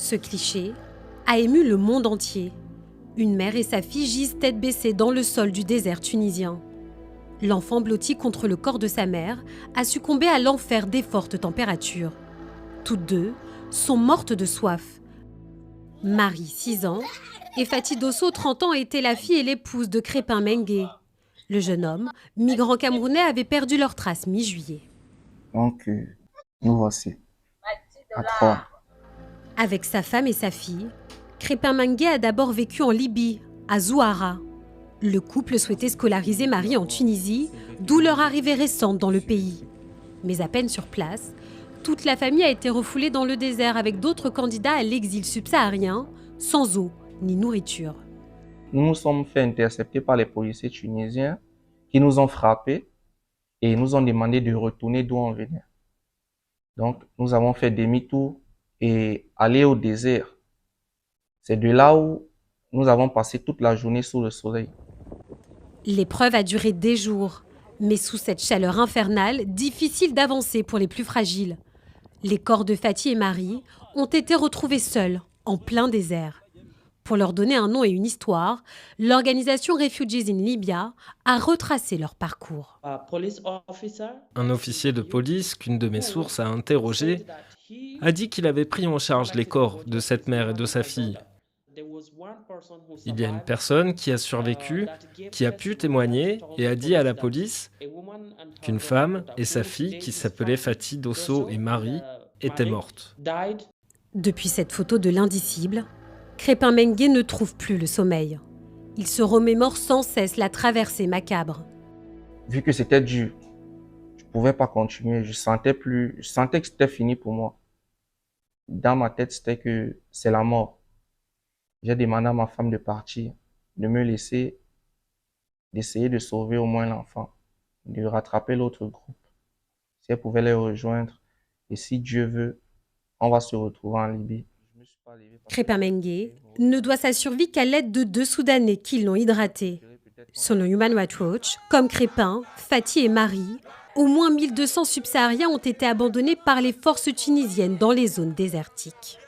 Ce cliché a ému le monde entier. Une mère et sa fille gisent tête baissée dans le sol du désert tunisien. L'enfant blotti contre le corps de sa mère a succombé à l'enfer des fortes températures. Toutes deux sont mortes de soif. Marie, 6 ans, et Fati Dosso, 30 ans, étaient la fille et l'épouse de Crépin Mengué. Le jeune homme, migrant camerounais, avait perdu leurs traces mi-juillet. Donc, nous voici, à trois. Avec sa femme et sa fille, Crépin Mengué a d'abord vécu en Libye, à Zouara. Le couple souhaitait scolariser Marie en Tunisie, d'où leur arrivée récente dans le pays. Mais à peine sur place, toute la famille a été refoulée dans le désert avec d'autres candidats à l'exil subsaharien, sans eau ni nourriture. Nous nous sommes fait intercepter par les policiers tunisiens qui nous ont frappés et nous ont demandé de retourner d'où on venait. Donc, nous avons fait demi-tour et aller au désert. C'est de là où nous avons passé toute la journée sous le soleil. L'épreuve a duré des jours, mais sous cette chaleur infernale, difficile d'avancer pour les plus fragiles. Les corps de Fati et Marie ont été retrouvés seuls, en plein désert. Pour leur donner un nom et une histoire, l'organisation Refugees in Libya a retracé leur parcours. Un officier de police qu'une de mes sources a interrogé a dit qu'il avait pris en charge les corps de cette mère et de sa fille. Il y a une personne qui a survécu, qui a pu témoigner et a dit à la police qu'une femme et sa fille, qui s'appelaient Fati Dosso et Marie, étaient mortes. Depuis cette photo de l'indicible, Crépin Mengué ne trouve plus le sommeil. Il se remémore sans cesse la traversée macabre. Vu que c'était dur, je ne pouvais pas continuer. Je sentais que c'était fini pour moi. Dans ma tête, c'était que c'est la mort. J'ai demandé à ma femme de partir, de me laisser, d'essayer de sauver au moins l'enfant, de rattraper l'autre groupe. Si elle pouvait les rejoindre, et si Dieu veut, on va se retrouver en Libye. Crépin Mengué ne doit sa survie qu'à l'aide de 2 Soudanais qui l'ont hydraté. Selon Human Rights Watch, comme Crépin, Fati et Marie, au moins 1200 subsahariens ont été abandonnés par les forces tunisiennes dans les zones désertiques.